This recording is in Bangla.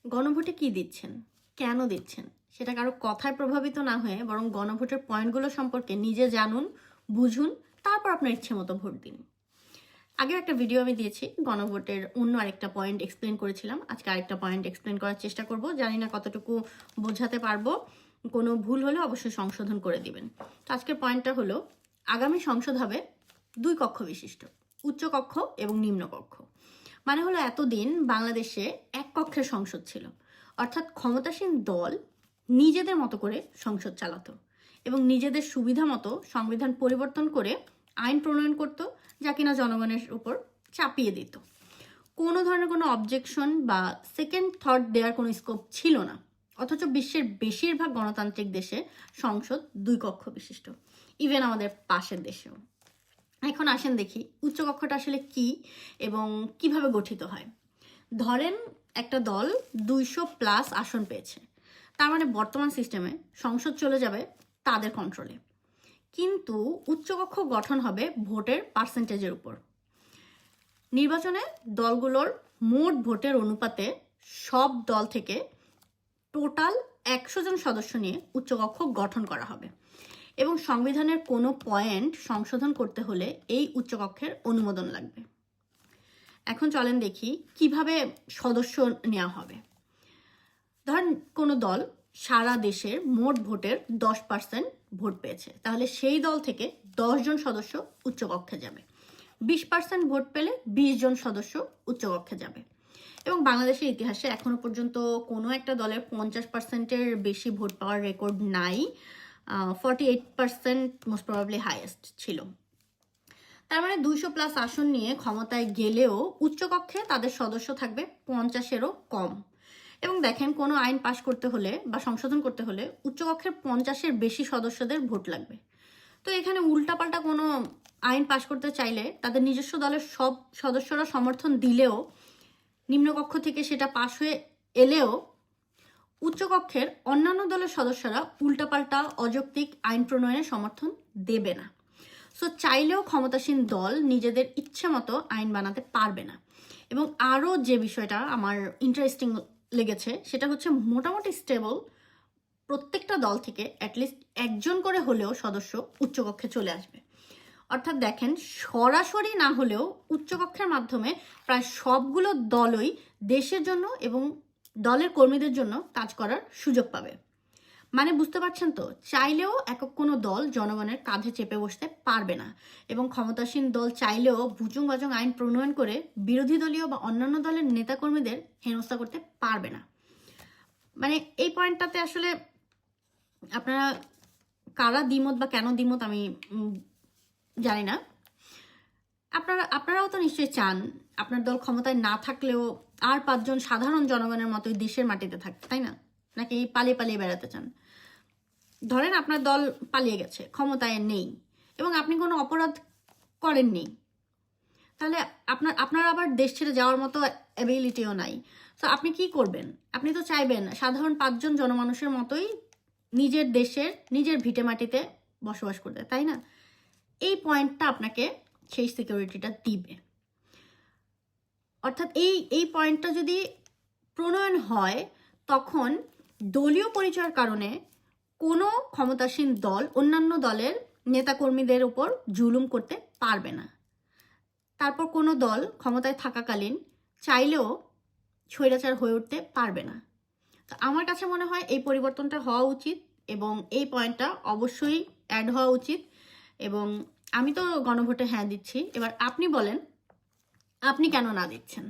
গণভোটে কি দিচ্ছেন, কেন দিচ্ছেন সেটা কারো কথায় প্রভাবিত না হয়ে বরং গণভোটের পয়েন্টগুলো সম্পর্কে নিজে জানুন, বুঝুন, তারপর আপনার ইচ্ছে মতো ভোট দিন। আগের একটা ভিডিও আমি দিয়েছি, গণভোটের অন্য আরেকটা পয়েন্ট এক্সপ্লেন করেছিলাম। আজকে আরেকটা পয়েন্ট এক্সপ্লেন করার চেষ্টা করব। জানি না কতটুকু বোঝাতে পারবো, কোনো ভুল হলে অবশ্যই সংশোধন করে দিবেন। তো আজকের পয়েন্টটা হলো, আগামী সংসদ হবে 2 কক্ষ বিশিষ্ট, উচ্চ কক্ষ এবং নিম্ন কক্ষ। মানে হলো এতদিন বাংলাদেশে 1 কক্ষের সংসদ ছিল, অর্থাৎ ক্ষমতাসীন দল নিজেদের মতো করে সংসদ চালাতো এবং নিজেদের সুবিধা মতো সংবিধান পরিবর্তন করে আইন প্রণয়ন করত, যা কিনা জনগণের উপর চাপিয়ে দিত। কোনো ধরনের কোনো অবজেকশন বা সেকেন্ড থট দেওয়ার কোনো স্কোপ ছিল না। অথচ বিশ্বের বেশিরভাগ গণতান্ত্রিক দেশে সংসদ 2 কক্ষ বিশিষ্ট, ইভেন আমাদের পাশের দেশেও। এখন আসেন দেখি উচ্চকক্ষটা আসলে কি এবং কিভাবে গঠিত হয়। ধরেন একটা দল 200+ আসন পেয়েছে, তার মানে বর্তমান সিস্টেমে সংসদ চলে যাবে তাদের কন্ট্রোলে। কিন্তু উচ্চকক্ষ গঠন হবে ভোটের পার্সেন্টেজের উপর। নির্বাচনে দলগুলোর মোট ভোটের অনুপাতে সব দল থেকে টোটাল 100 জন সদস্য নিয়ে উচ্চকক্ষ গঠন করা হবে এবং সংবিধানের কোনো পয়েন্ট সংশোধন করতে হলে এই উচ্চকক্ষের অনুমোদন লাগবে। এখন চলেন দেখি কিভাবে সদস্য নেওয়া হবে। ধরেন কোনো দল সারা দেশের মোট ভোটের 10% ভোট পেয়েছে, তাহলে সেই দল থেকে 10 জন সদস্য উচ্চকক্ষে যাবে। 20% ভোট পেলে 20 জন সদস্য উচ্চকক্ষে যাবে। এবং বাংলাদেশের ইতিহাসে এখনো পর্যন্ত কোনো একটা দলের 50%-এর বেশি ভোট পাওয়ার রেকর্ড নাই। 48% মোস্ট প্রবাবলি হাইয়েস্ট ছিল। তার মানে 200+ আসন নিয়ে ক্ষমতায় গেলেও উচ্চকক্ষে তাদের সদস্য থাকবে 50-এরও কম। এবং দেখেন, কোনো আইন পাশ করতে হলে বা সংশোধন করতে হলে উচ্চকক্ষের 50-এর বেশি সদস্যদের ভোট লাগবে। তো এখানে উল্টাপাল্টা কোনো আইন পাশ করতে চাইলে তাদের নিজস্ব দলের সব সদস্যরা সমর্থন দিলেও, নিম্নকক্ষ থেকে সেটা পাশ হয়ে এলেও উচ্চকক্ষের অন্যান্য দলের সদস্যরা উল্টাপাল্টা অযৌক্তিক আইন প্রণয়নের সমর্থন দেবে না। সো চাইলেও ক্ষমতাসীন দল নিজেদের ইচ্ছে মতো আইন বানাতে পারবে না। এবং আরও যে বিষয়টা আমার ইন্টারেস্টিং লেগেছে সেটা হচ্ছে, মোটামুটি স্টেবল প্রত্যেকটা দল থেকে অ্যাটলিস্ট একজন করে হলেও সদস্য উচ্চকক্ষে চলে আসবে। অর্থাৎ দেখেন, সরাসরি না হলেও উচ্চকক্ষের মাধ্যমে প্রায় সবগুলো দলই দেশের জন্য এবং দলের কর্মীদের জন্য কাজ করার সুযোগ পাবে। মানে বুঝতে পারছেন তো, চাইলেও একক কোনো দল জনগণের কাঁধে চেপে বসতে পারবে না এবং ক্ষমতাসীন দল চাইলেও ভুচুং বাজুং আইন প্রণয়ন করে বিরোধী দলীয় বা অন্যান্য দলের নেতাকর্মীদের হেনস্থা করতে পারবে না। মানে এই পয়েন্টটাতে আসলে আপনারা কারা দ্বিমত বা কেন দ্বিমত আমি জানি না। আপনারাও তো নিশ্চয়ই চান আপনার দল ক্ষমতায় না থাকলেও আর 5 জন সাধারণ জনগণের মতোই দেশের মাটিতে থাকতে, তাই না? নাকি পালিয়ে পালিয়ে বেড়াতে চান? ধরেন আপনার দল পালিয়ে গেছে, ক্ষমতায় নেই এবং আপনি কোনো অপরাধ করেননি, তাহলে আপনার আবার দেশ ছেড়ে যাওয়ার মতো অ্যাবিলিটিও নাই। তো আপনি কি করবেন? আপনি তো চাইবেন সাধারণ 5 জন জনমানুষের মতোই নিজের দেশের নিজের ভিটে মাটিতে বসবাস করতে, তাই না? এই পয়েন্টটা আপনাকে সেই সিকিউরিটিটা দিবে। অর্থাৎ এই পয়েন্টটা যদি প্রণয়ন হয়, তখন দলীয় পরিচয়ের কারণে কোনো ক্ষমতাসীন দল অন্যান্য দলের নেতাকর্মীদের উপর জুলুম করতে পারবে না। তারপর কোনো দল ক্ষমতায় থাকাকালীন চাইলেও স্বৈরাচার হয়ে উঠতে পারবে না। তো আমার কাছে মনে হয় এই পরিবর্তনটা হওয়া উচিত এবং এই পয়েন্টটা অবশ্যই অ্যাড হওয়া উচিত। এবং আমি তো গণভোটে হ্যাঁ দিচ্ছি। এবার আপনি বলেন, আপনি কেন না দিচ্ছেন?